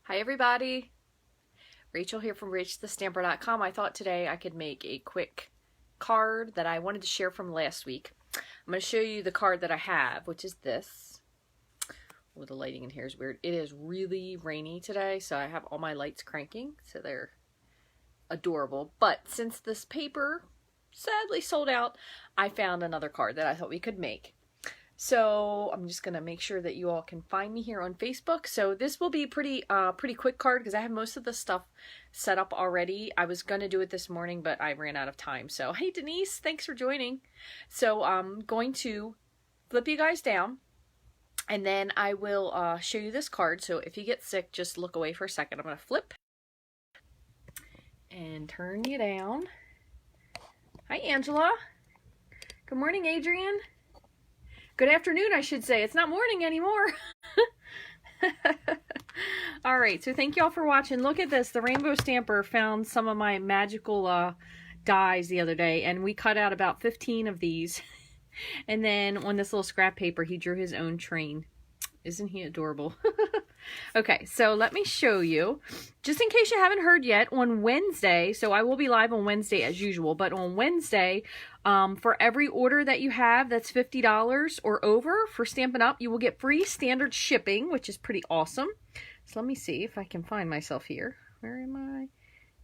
Hi everybody, Rachel here from Rachthestamper.com. I thought today I could make a quick card that I wanted to share from last week. I'm going to show you the card that I have, which is this. Oh, the lighting in here is weird. It is really rainy today, so I have all my lights cranking, so they're adorable. But since this paper sadly sold out, I found another card that I thought we could make. So I'm just gonna make sure that you all can find me here on Facebook. So this will be pretty quick card because I have most of the stuff set up already. I was gonna do it this morning, but I ran out of time. So hey Denise, thanks for joining. So I'm going to flip you guys down, and then I will show you this card. So if you get sick, just look away for a second. I'm gonna flip and turn you down. Hi Angela. Good morning, Adrian. Good afternoon, I should say. It's not morning anymore. All right, so thank you all for watching. Look at this. The Rainbow Stamper found some of my magical dies the other day, and we cut out about 15 of these. And then on this little scrap paper, he drew his own train. Isn't he adorable? Okay, so let me show you. Just in case you haven't heard yet, on Wednesday, so I will be live on Wednesday as usual, but on Wednesday, for every order that you have that's $50 or over for Stampin' Up, you will get free standard shipping, which is pretty awesome. So let me see if I can find myself here. Where am I?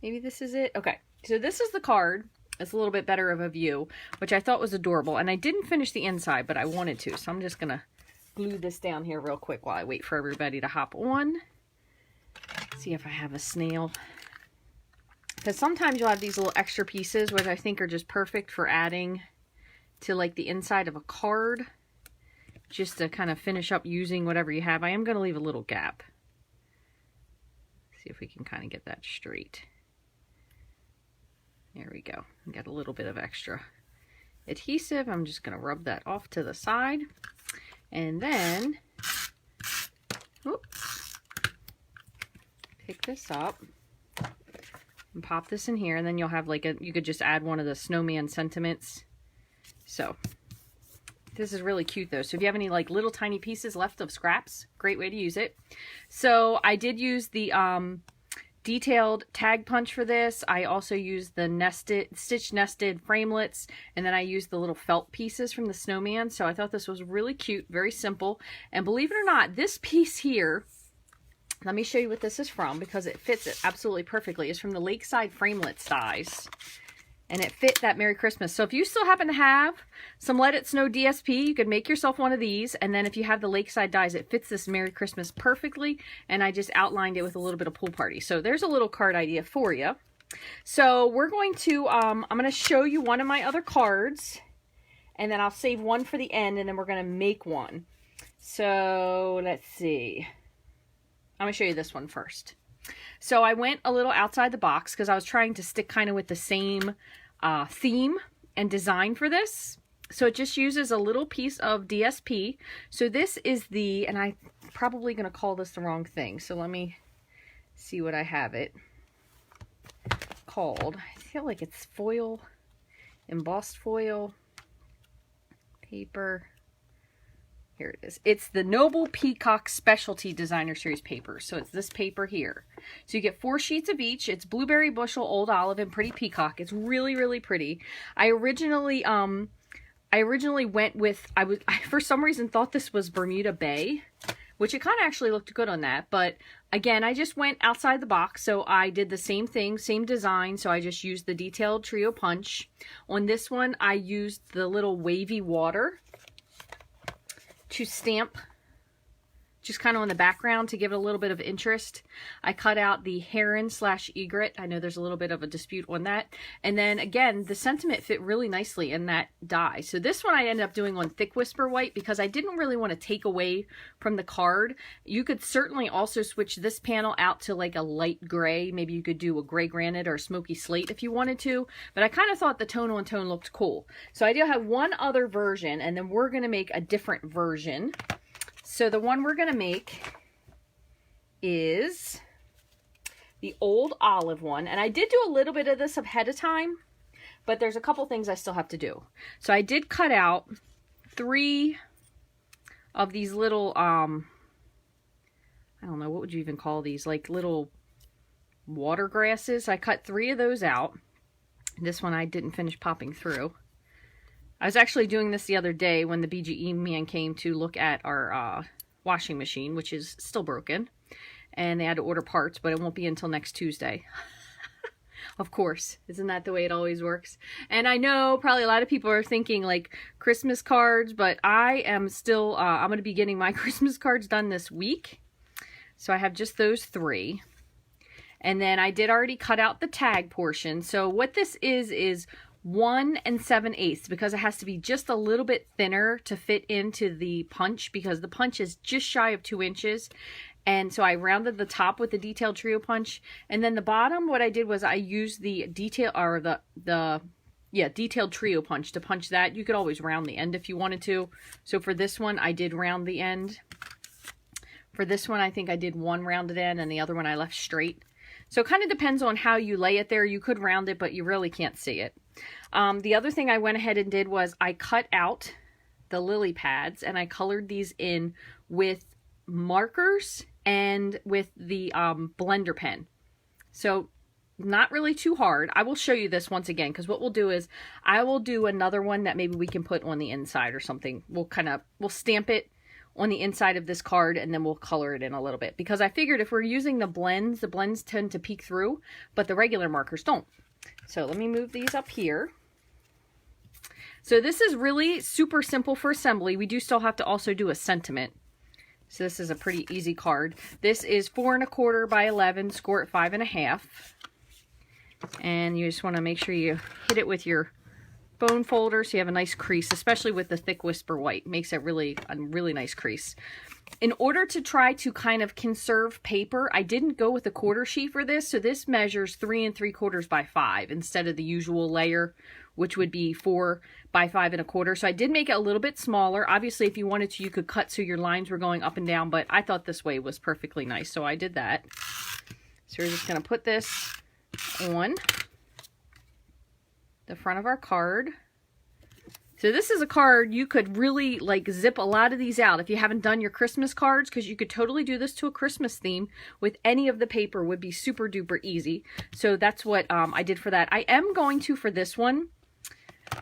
Maybe this is it. Okay, so this is the card. It's a little bit better of a view, which I thought was adorable. And I didn't finish the inside, but I wanted to, so I'm just going to glue this down here real quick while I wait for everybody to hop on. See if I have a snail. Because sometimes you'll have these little extra pieces, which I think are just perfect for adding to like the inside of a card, just to kind of finish up using whatever you have. I am going to leave a little gap. See if we can kind of get that straight. There we go. Got a little bit of extra adhesive. I'm just going to rub that off to the side. And then, oops, pick this up and pop this in here, and then you'll have like you could just add one of the snowman sentiments. So this is really cute though. So if you have any like little tiny pieces left of scraps, great way to use it. So I did use the detailed tag punch for this. I also used the stitch nested framelits, and then I used the little felt pieces from the snowman. So I thought this was really cute, very simple. And believe it or not, this piece here, let me show you what this is from because it fits it absolutely perfectly. It's from the Lakeside Framelits dies, and it fit that Merry Christmas. So if you still happen to have some Let It Snow DSP, you could make yourself one of these. And then if you have the Lakeside dies, it fits this Merry Christmas perfectly. And I just outlined it with a little bit of pool party. So there's a little card idea for you. So we're going to, I'm going to show you one of my other cards, and then I'll save one for the end, and then we're going to make one. So let's see. I'm going to show you this one first. So I went a little outside the box because I was trying to stick kind of with the same theme and design for this. So it just uses a little piece of DSP. So this is the, and I'm probably going to call this the wrong thing. So let me see what I have it called. I feel like it's foil, embossed foil, paper. Here it is. It's the Noble Peacock Specialty Designer Series paper. So it's this paper here. So you get 4 sheets of each. It's Blueberry Bushel, Old Olive, and Pretty Peacock. It's really, really pretty. I originally went with, I for some reason thought this was Bermuda Bay, which it kind of actually looked good on that. But again, I just went outside the box. So I did the same thing, same design. So I just used the detailed trio punch. On this one, I used the little wavy water to stamp just kind of on the background to give it a little bit of interest. I cut out the heron / egret. I know there's a little bit of a dispute on that. And then again, the sentiment fit really nicely in that die. So this one I ended up doing on Thick Whisper White because I didn't really want to take away from the card. You could certainly also switch this panel out to like a light gray. Maybe you could do a gray granite or a smoky slate if you wanted to. But I kind of thought the tone on tone looked cool. So I do have one other version, and then we're going to make a different version. So the one we're going to make is the Old Olive one. And I did do a little bit of this ahead of time, but there's a couple things I still have to do. So I did cut out 3 of these little, I I don't know, what would you even call these? Like little water grasses. I cut 3 of those out. This one I didn't finish popping through. I was actually doing this the other day when the BGE man came to look at our washing machine, which is still broken. And they had to order parts, but it won't be until next Tuesday. Of course. Isn't that the way it always works? And I know probably a lot of people are thinking like Christmas cards, but I am still, I'm going to be getting my Christmas cards done this week. So I have just those 3. And then I did already cut out the tag portion. So what this is 1 7/8 because it has to be just a little bit thinner to fit into the punch because the punch is just shy of 2 inches. And so I rounded the top with the detailed trio punch. And then the bottom, what I did was I used the detail or detailed trio punch to punch that. You could always round the end if you wanted to. So for this one, I did round the end. For this one, I think I did 1 rounded end and the other one I left straight. So it kind of depends on how you lay it there. You could round it, but you really can't see it. The other thing I went ahead and did was I cut out the lily pads and I colored these in with markers and with the blender pen. So not really too hard. I will show you this once again because what we'll do is I will do another one that maybe we can put on the inside or something. We'll stamp it on the inside of this card and then we'll color it in a little bit because I figured if we're using the blends tend to peek through, but the regular markers don't. So let me move these up here. So this is really super simple for assembly. We do still have to also do a sentiment. So this is a pretty easy card. This is 4 1/4 by 11, score at 5 1/2. And you just want to make sure you hit it with your bone folder so you have a nice crease, especially with the thick Whisper White. Makes it a really nice crease. In order to try to kind of conserve paper, I didn't go with a quarter sheet for this. So this measures 3 3/4 by 5 instead of the usual layer, which would be 4 by 5 1/4. So I did make it a little bit smaller. Obviously, if you wanted to, you could cut so your lines were going up and down, but I thought this way was perfectly nice. So I did that. So we're just going to put this on the front of our card. So this is a card you could really like zip a lot of these out if you haven't done your Christmas cards, because you could totally do this to a Christmas theme with any of the paper. Would be super duper easy. So that's what I did for that. I am going to, for this one,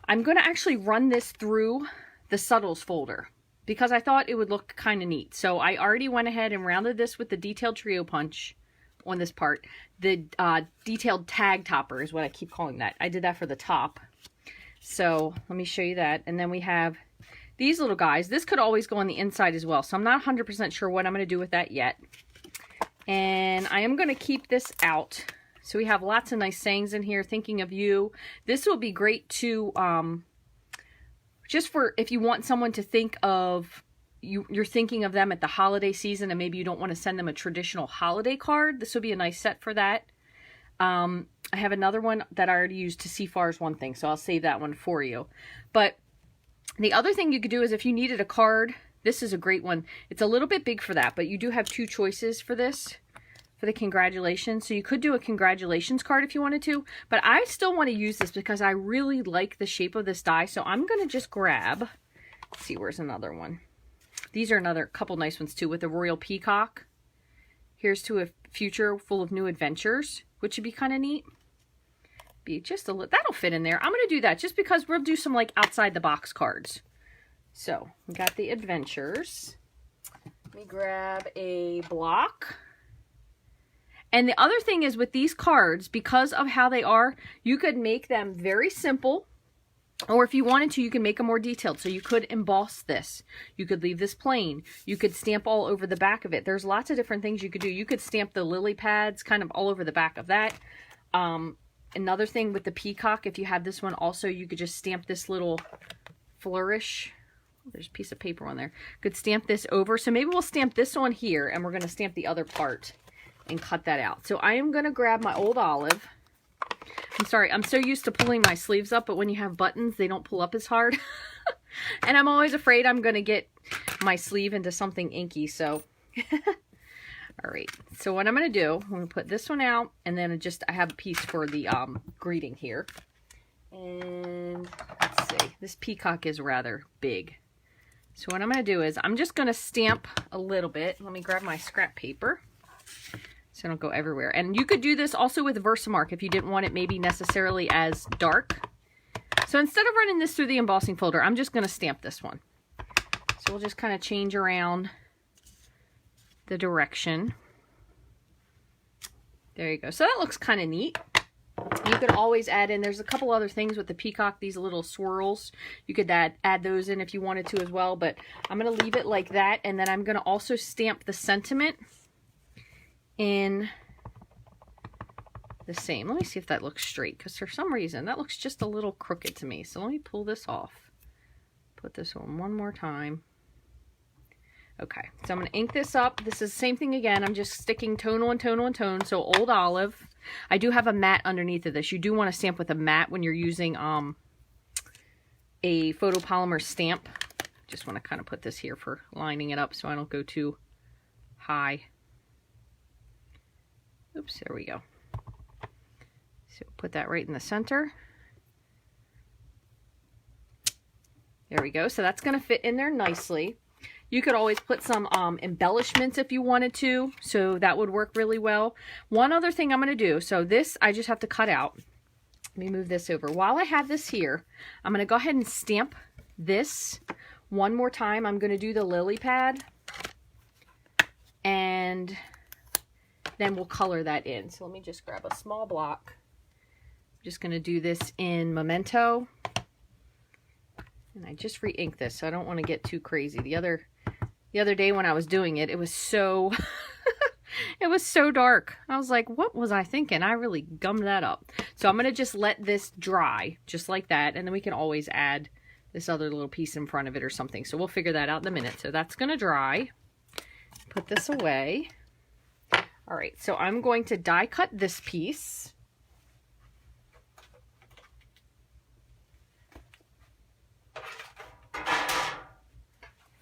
I'm going to actually run this through the subtles folder because I thought it would look kind of neat. So I already went ahead and rounded this with the detailed trio punch on this part. The detailed tag topper is what I keep calling that. I did that for the top. So let me show you that. And then we have these little guys. This could always go on the inside as well. So I'm not 100% sure what I'm going to do with that yet. And I am going to keep this out. So we have lots of nice sayings in here. Thinking of you. This will be great to, just for if you want someone to think of, you're thinking of them at the holiday season and maybe you don't want to send them a traditional holiday card. This will be a nice set for that. I have another one that I already used to see far as one thing, so I'll save that one for you. But the other thing you could do is if you needed a card, this is a great one. It's a little bit big for that, but you do have 2 choices for this, for the congratulations. So you could do a congratulations card if you wanted to, but I still want to use this because I really like the shape of this die. So I'm going to just grab, let's see, where's another one? These are another couple nice ones too with a royal peacock. Here's to a future full of new adventures, which would be kind of neat. Be just a little, that'll fit in there. I'm going to do that just because we'll do some like outside the box cards. So we got the adventures. Let me grab a block. And the other thing is with these cards, because of how they are, you could make them very simple. Or if you wanted to, you can make them more detailed. So you could emboss this. You could leave this plain. You could stamp all over the back of it. There's lots of different things you could do. You could stamp the lily pads kind of all over the back of that. Another thing with the peacock, if you have this one also, you could just stamp this little flourish. There's a piece of paper on there. Could stamp this over. So maybe we'll stamp this on here and we're going to stamp the other part and cut that out. So I am going to grab my old olive. I'm sorry, I'm so used to pulling my sleeves up, but when you have buttons, they don't pull up as hard. And I'm always afraid I'm going to get my sleeve into something inky, so. All right, so what I'm going to do, I'm going to put this one out, and then I have a piece for the greeting here. And let's see, this peacock is rather big. So what I'm going to do is I'm just going to stamp a little bit. Let me grab my scrap paper so I don't go everywhere. And you could do this also with Versamark if you didn't want it maybe necessarily as dark. So instead of running this through the embossing folder, I'm just going to stamp this one. So we'll just kind of change around the direction. There you go. So that looks kind of neat. You could always add in, there's a couple other things with the peacock, these little swirls. You could add those in if you wanted to as well, but I'm going to leave it like that. And then I'm going to also stamp the sentiment in the same. Let me see if that looks straight, because for some reason that looks just a little crooked to me. So let me pull this off. Put this on one more time. Okay, so I'm going to ink this up. This is the same thing again. I'm just sticking tone on tone on tone. So Old Olive. I do have a matte underneath of this. You do want to stamp with a matte when you're using a photopolymer stamp. Just want to kind of put this here for lining it up so I don't go too high. Oops, there we go. So put that right in the center. There we go. So that's going to fit in there nicely. You could always put some embellishments if you wanted to, so that would work really well. One other thing I'm going to do, so this I just have to cut out. Let me move this over. While I have this here, I'm going to go ahead and stamp this one more time. I'm going to do the lily pad, and then we'll color that in. So let me just grab a small block. I'm just going to do this in Memento. And I just re-inked this, so I don't want to get too crazy. The other day when I was doing it, it was so it was so dark. I was like, what was I thinking? I really gummed that up. So I'm going to just let this dry just like that, and then we can always add this other little piece in front of it or something. So we'll figure that out in a minute. So that's going to dry. Put this away. All right, so I'm going to die cut this piece.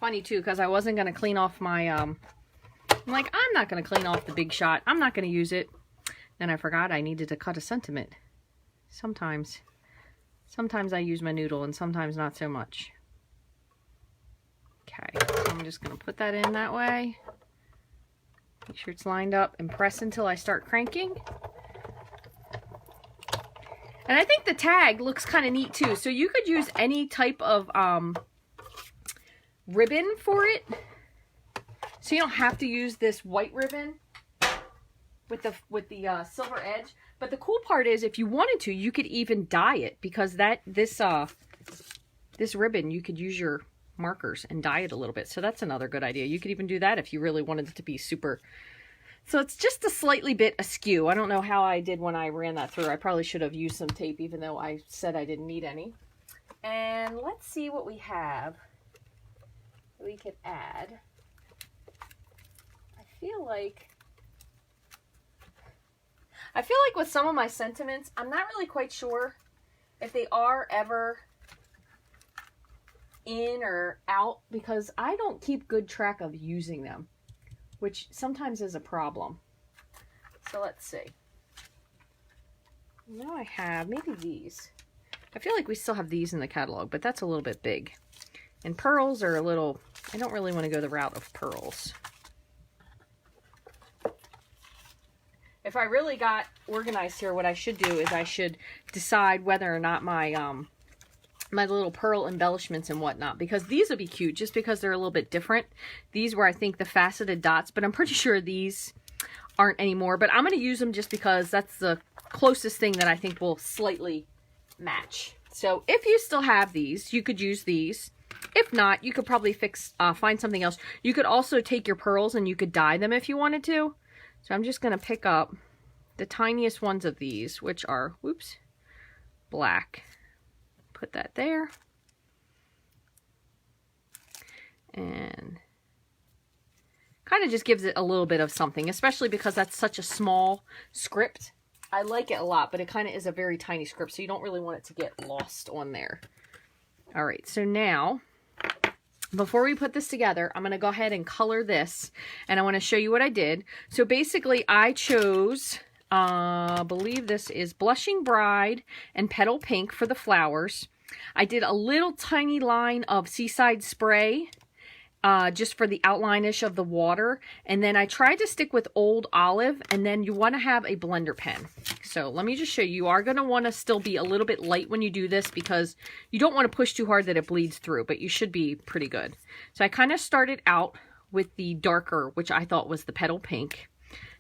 Funny too, because I wasn't going to clean off my, I'm like, I'm not going to clean off the Big Shot. I'm not going to use it. Then I forgot I needed to cut a sentiment. Sometimes I use my noodle and sometimes not so much. Okay, so I'm just going to put that in that way. Make sure it's lined up and press until I start cranking. And I think the tag looks kind of neat too. So you could use any type of, ribbon for it, so you don't have to use this white ribbon with the silver edge. But the cool part is, if you wanted to, you could even dye it, because this ribbon, you could use your markers and dye it a little bit. So that's another good idea. You could even do that if you really wanted it to be super. So it's just a slightly bit askew. I don't know how I did when I ran that through. I probably should have used some tape, even though I said I didn't need any. And let's see what we have we could add. I feel like with some of my sentiments, I'm not really quite sure if they are ever in or out, because I don't keep good track of using them, which sometimes is a problem. So let's see. Now I have maybe these. I feel like we still have these in the catalog, but that's a little bit big. And pearls are a little, I don't really want to go the route of pearls. If I really got organized here, what I should do is I should decide whether or not my my little pearl embellishments and whatnot, because these would be cute just because they're a little bit different. These were, I think, the faceted dots, but I'm pretty sure these aren't anymore. But I'm going to use them just because that's the closest thing that I think will slightly match. So if you still have these, you could use these. If not, you could probably find something else. You could also take your pearls and you could dye them if you wanted to. So I'm just going to pick up the tiniest ones of these, which are, whoops, black. Put that there. And kind of just gives it a little bit of something, especially because that's such a small script. I like it a lot, but it kind of is a very tiny script, so you don't really want it to get lost on there. All right, so now, before we put this together, I'm going to go ahead and color this, and I want to show you what I did. So basically, I chose, I believe this is Blushing Bride and Petal Pink for the flowers. I did a little tiny line of Seaside Spray just for the outline-ish of the water. And then I tried to stick with Old Olive, and then you want to have a blender pen. So let me just show you. You are going to want to still be a little bit light when you do this because you don't want to push too hard that it bleeds through, but you should be pretty good. So I kind of started out with the darker, which I thought was the petal pink.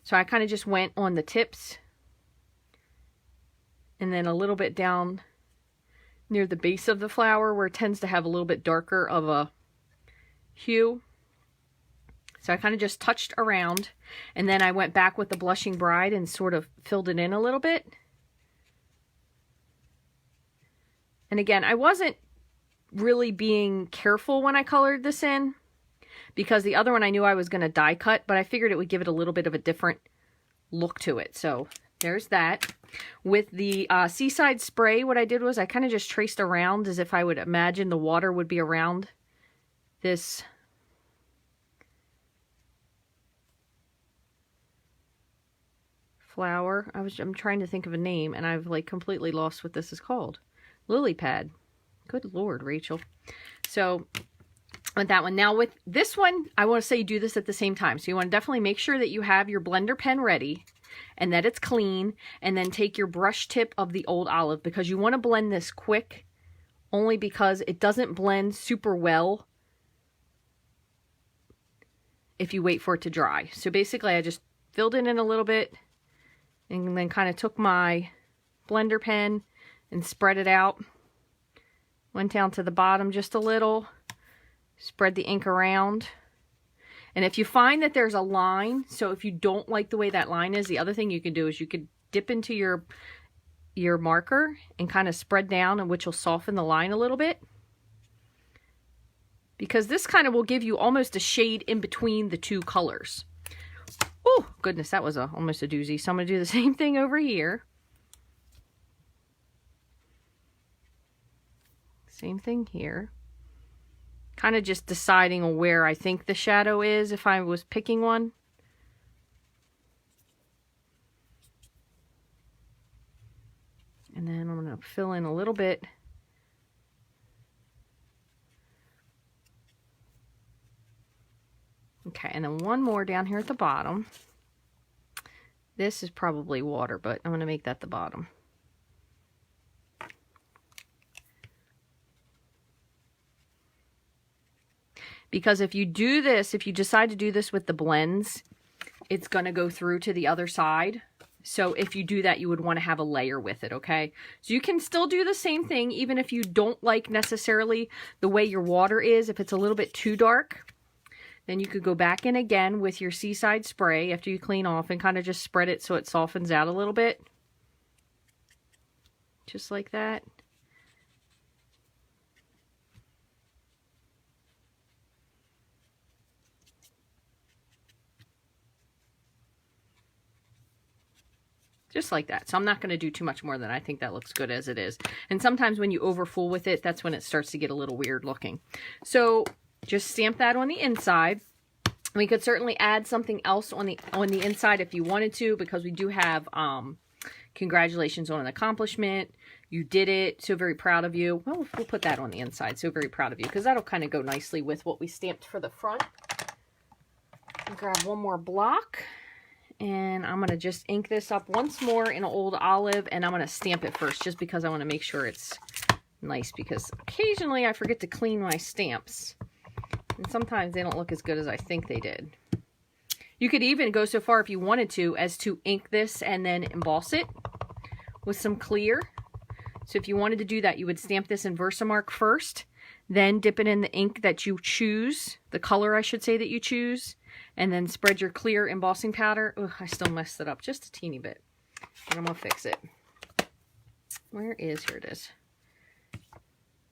So I kind of just went on the tips and then a little bit down near the base of the flower where it tends to have a little bit darker of a hue. So I kind of just touched around, and then I went back with the Blushing Bride and sort of filled it in a little bit. And again, I wasn't really being careful when I colored this in because the other one I knew I was going to die cut, but I figured it would give it a little bit of a different look to it. So there's that. With the Seaside Spray, what I did was I kind of just traced around as if I would imagine the water would be around this flower. I'm trying to think of a name, and I've like completely lost what this is called. Lily pad. Good Lord, Rachel. So with that one. Now with this one, I want to say you do this at the same time. So you want to definitely make sure that you have your blender pen ready and that it's clean, and then take your brush tip of the Old Olive because you want to blend this quick, only because it doesn't blend super well if you wait for it to dry. So basically I just filled it in a little bit and then kind of took my blender pen and spread it out. Went down to the bottom just a little, spread the ink around. And if you find that there's a line, so if you don't like the way that line is, the other thing you can do is you could dip into your marker and kind of spread down, and which will soften the line a little bit. Because this kind of will give you almost a shade in between the two colors. Oh, goodness, that was almost a doozy. So I'm going to do the same thing over here. Same thing here. Kind of just deciding on where I think the shadow is if I was picking one. And then I'm going to fill in a little bit. Okay, and then one more down here at the bottom. This is probably water, but I'm going to make that the bottom. Because if you do this, if you decide to do this with the blends, it's going to go through to the other side. So if you do that, you would want to have a layer with it, okay? So you can still do the same thing, even if you don't like necessarily the way your water is. If it's a little bit too dark, then you could go back in again with your Seaside Spray after you clean off and kind of just spread it so it softens out a little bit. Just like that. Just like that. So I'm not going to do too much more than I think that looks good as it is. And sometimes when you overfool with it, that's when it starts to get a little weird looking. So just stamp that on the inside. We could certainly add something else on the inside if you wanted to, because we do have congratulations on an accomplishment. You did it. So very proud of you. Well, we'll put that on the inside. So very proud of you, because that'll kind of go nicely with what we stamped for the front. I'll grab one more block. And I'm going to just ink this up once more in Old Olive, and I'm going to stamp it first just because I want to make sure it's nice, because occasionally I forget to clean my stamps. And sometimes they don't look as good as I think they did. You could even go so far if you wanted to as to ink this and then emboss it with some clear. So if you wanted to do that, you would stamp this in Versamark first, then dip it in the ink that you choose, the color I should say that you choose, and then spread your clear embossing powder. Ugh, I still messed it up just a teeny bit, but I'm going to fix it. Here it is.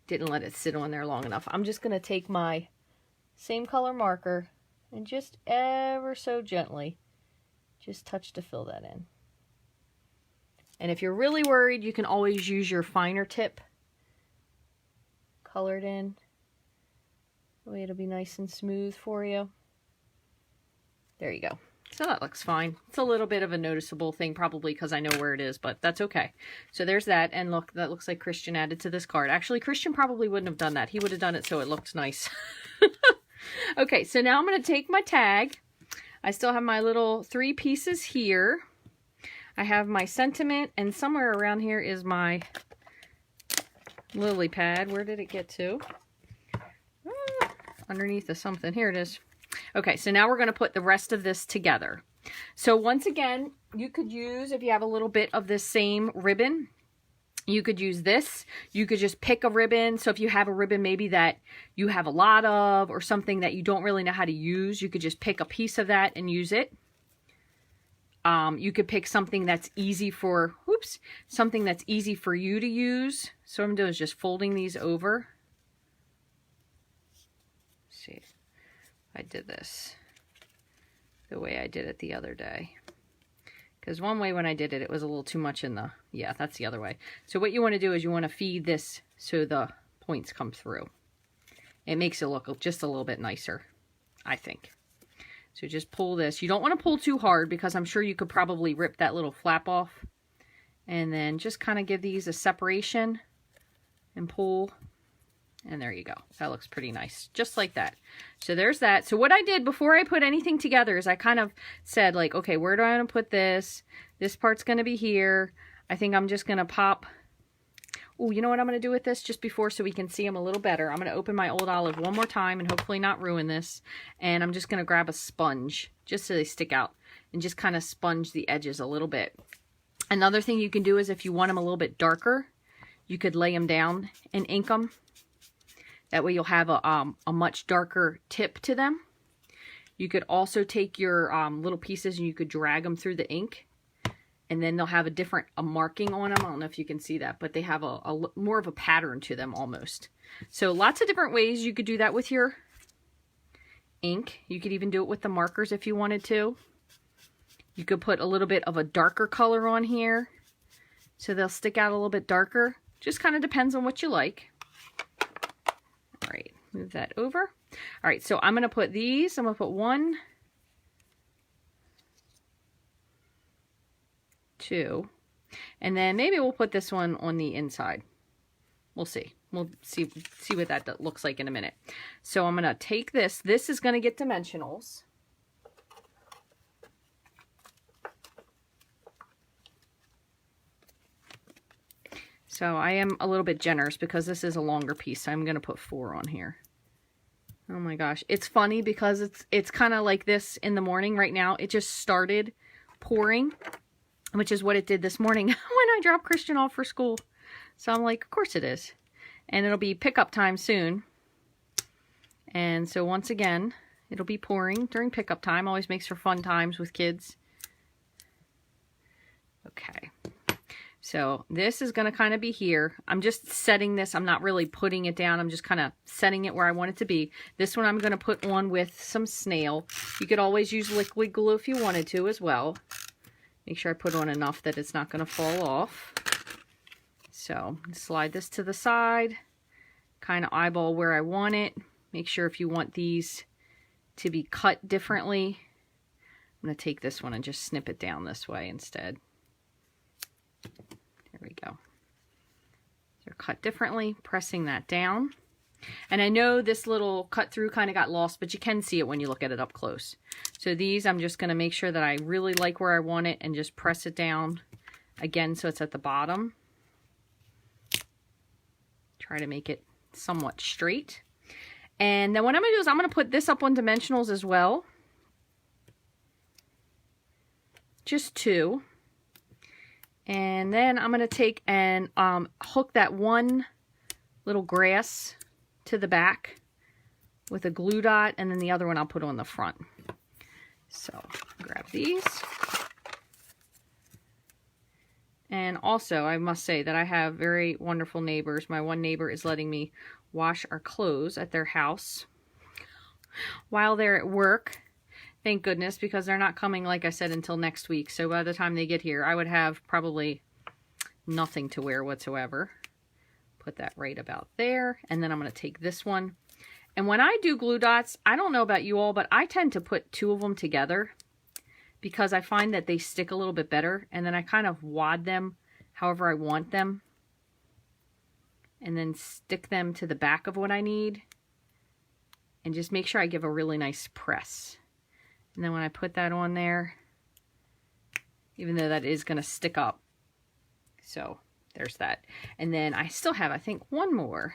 Didn't let it sit on there long enough. I'm just going to take my same color marker and just ever so gently just touch to fill that in. And if you're really worried, you can always use your finer tip colored in. That way it'll be nice and smooth for you. There you go. So that looks fine. It's a little bit of a noticeable thing, probably because I know where it is, but that's okay. So there's that. And look, that looks like Christian added to this card. Actually, Christian probably wouldn't have done that. He would have done it so it looked nice. Okay, so now I'm going to take my tag. I still have my little 3 pieces here. I have my sentiment, and somewhere around here is my lily pad. Where did it get to? Underneath the something. Here it is. Okay, so now we're going to put the rest of this together. So once again, you could use, if you have a little bit of this same ribbon, you could use this. You could just pick a ribbon. So if you have a ribbon maybe that you have a lot of, or something that you don't really know how to use, you could just pick a piece of that and use it. You could pick something that's easy for, something that's easy for you to use. So what I'm doing is just folding these over. Let's see, I did this the way I did it the other day. Because one way when I did it, it was a little too much in the, yeah, that's the other way. So what you want to do is you want to feed this so the points come through. It makes it look just a little bit nicer, I think. So just pull this. You don't want to pull too hard because I'm sure you could probably rip that little flap off. And then just kind of give these a separation and pull. And there you go. That looks pretty nice. Just like that. So there's that. So what I did before I put anything together is I kind of said like, okay, where do I want to put this? This part's going to be here. I think I'm just going to pop. Oh, you know what I'm going to do with this just before so we can see them a little better? I'm going to open my old olive one more time and hopefully not ruin this. And I'm just going to grab a sponge just so they stick out and just kind of sponge the edges a little bit. Another thing you can do is if you want them a little bit darker, you could lay them down and ink them. That way you'll have a much darker tip to them. You could also take your little pieces and you could drag them through the ink. And then they'll have a marking on them. I don't know if you can see that, but they have a more of a pattern to them almost. So lots of different ways you could do that with your ink. You could even do it with the markers if you wanted to. You could put a little bit of a darker color on here so they'll stick out a little bit darker. Just kind of depends on what you like. All right, move that over. All right, so I'm going to put these. I'm going to put 1, 2, and then maybe we'll put this one on the inside. We'll see. We'll see what that looks like in a minute. So I'm going to take this. This is going to get dimensionals. So I am a little bit generous because this is a longer piece. So I'm going to put 4 on here. Oh my gosh. It's funny because it's kind of like this in the morning right now. It just started pouring, which is what it did this morning when I dropped Christian off for school. So I'm like, of course it is. And it'll be pickup time soon. And so once again, it'll be pouring during pickup time. Always makes for fun times with kids. Okay. So this is going to kind of be here. I'm just setting this. I'm not really putting it down. I'm just kind of setting it where I want it to be. This one I'm going to put on with some snail. You could always use liquid glue if you wanted to as well. Make sure I put on enough that it's not going to fall off. So slide this to the side. Kind of eyeball where I want it. Make sure if you want these to be cut differently. I'm going to take this one and just snip it down this way instead. There we go. They're cut differently, pressing that down. And I know this little cut through kind of got lost, but you can see it when you look at it up close. So these, I'm just going to make sure that I really like where I want it and just press it down again so it's at the bottom. Try to make it somewhat straight. And then what I'm going to do is I'm going to put this up on dimensionals as well. Just 2. And then I'm going to take and hook that one little grass to the back with a glue dot, and then the other one I'll put on the front. So grab these. And also, I must say that I have very wonderful neighbors. My one neighbor is letting me wash our clothes at their house while they're at work. Thank goodness, because they're not coming, like I said, until next week. So by the time they get here, I would have probably nothing to wear whatsoever. Put that right about there. And then I'm going to take this one. And when I do glue dots, I don't know about you all, but I tend to put 2 of them together because I find that they stick a little bit better. And then I kind of wad them however I want them. And then stick them to the back of what I need. and just make sure I give a really nice press. And then when I put that on there, even though that is going to stick up. So there's that. And then I still have, I think, one more.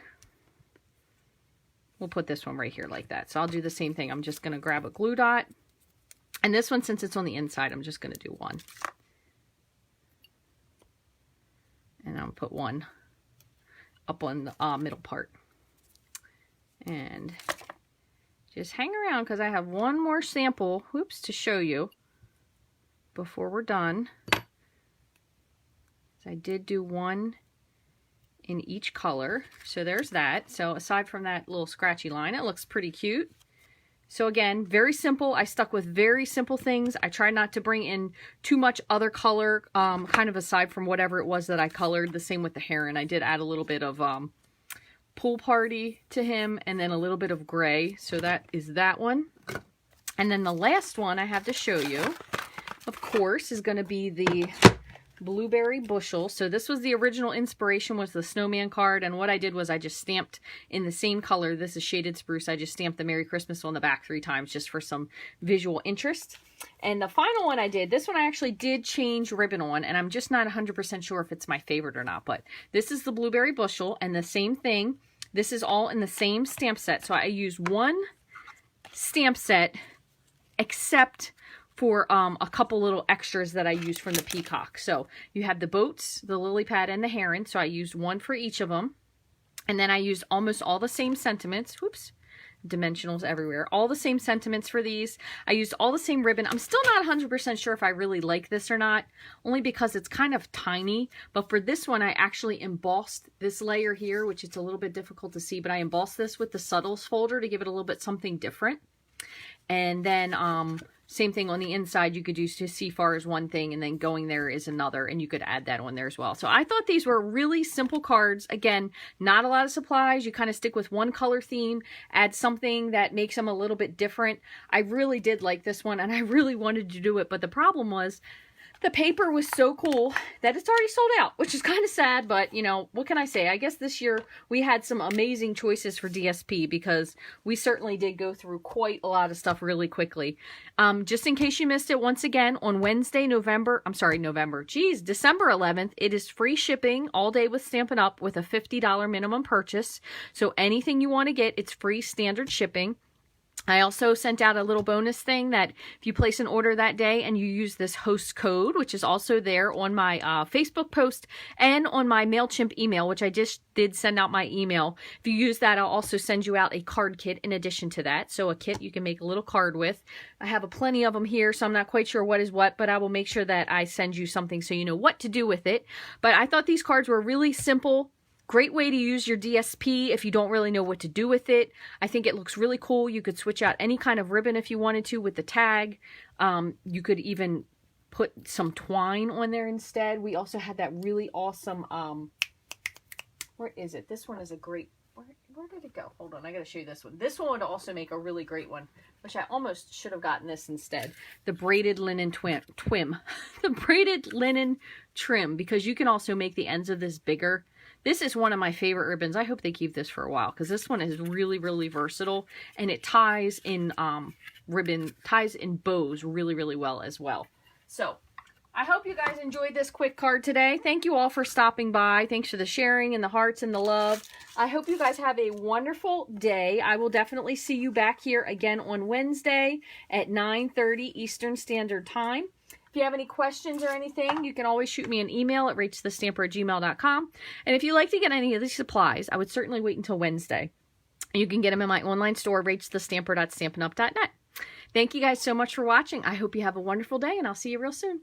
We'll put this one right here like that. So I'll do the same thing. I'm just going to grab a glue dot. And this one, since it's on the inside, I'm just going to do one. And I'll put one up on the middle part. And just hang around because I have one more sample, whoops, to show you before we're done. So I did do one in each color. So there's that. So aside from that little scratchy line, it looks pretty cute. So again, very simple. I stuck with very simple things. I tried not to bring in too much other color, kind of aside from whatever it was that I colored. The same with the heron. I did add a little bit of Pool Party to him, and then a little bit of gray. So that is that one. And then the last one I have to show you, of course, is going to be the Blueberry Bushel. So this was the original inspiration, was the snowman card, and what I did was I just stamped in the same color. This is Shaded Spruce. I just stamped the Merry Christmas on the back 3 times just for some visual interest. And the final one I did, this one I actually did change ribbon on, and I'm just not 100% sure if it's my favorite or not, but this is the Blueberry Bushel, and the same thing. This is all in the same stamp set. So I use one stamp set, except for a couple little extras that I used from the peacock. So you have the boats, the lily pad, and the heron. So I used one for each of them. And then I used almost all the same sentiments. Whoops. Dimensionals everywhere. All the same sentiments for these. I used all the same ribbon. I'm still not 100% sure if I really like this or not, only because it's kind of tiny. But for this one, I actually embossed this layer here, which it's a little bit difficult to see, but I embossed this with the subtles folder to give it a little bit something different. And then same thing on the inside, you could use to see far as one thing, and then going there is another, and you could add that on there as well. So I thought these were really simple cards. Again, not a lot of supplies. You kind of stick with one color theme, add something that makes them a little bit different. I really did like this one, and I really wanted to do it, but the problem was the paper was so cool that it's already sold out, which is kind of sad, but you know, what can I say? I guess this year we had some amazing choices for DSP because we certainly did go through quite a lot of stuff really quickly. Just in case you missed it, once again, on Wednesday, December 11th, it is free shipping all day with Stampin' Up! With a $50 minimum purchase. So anything you want to get, it's free standard shipping. I also sent out a little bonus thing that if you place an order that day and you use this host code, which is also there on my Facebook post and on my MailChimp email, which I just did send out my email. If you use that, I'll also send you out a card kit in addition to that. So a kit you can make a little card with. I have plenty of them here, so I'm not quite sure what is what, but I will make sure that I send you something so you know what to do with it. But I thought these cards were really simple. Great way to use your DSP if you don't really know what to do with it. I think it looks really cool. You could switch out any kind of ribbon if you wanted to with the tag. You could even put some twine on there instead. We also had that really awesome, where is it? This one is a great, where did it go? Hold on, I gotta show you this one. This one would also make a really great one, which I almost should have gotten this instead. The braided linen twim. The braided linen trim, because you can also make the ends of this bigger. This is one of my favorite ribbons. I hope they keep this for a while because this one is really, really versatile, and it ties in ties in bows really, really well as well. So I hope you guys enjoyed this quick card today. Thank you all for stopping by. Thanks for the sharing and the hearts and the love. I hope you guys have a wonderful day. I will definitely see you back here again on Wednesday at 9:30 Eastern Standard Time. If you have any questions or anything, you can always shoot me an email at rachthestamper@gmail.com. And if you'd like to get any of these supplies, I would certainly wait until Wednesday. You can get them in my online store, rachthestamper.stampinup.net. Thank you guys so much for watching. I hope you have a wonderful day, and I'll see you real soon.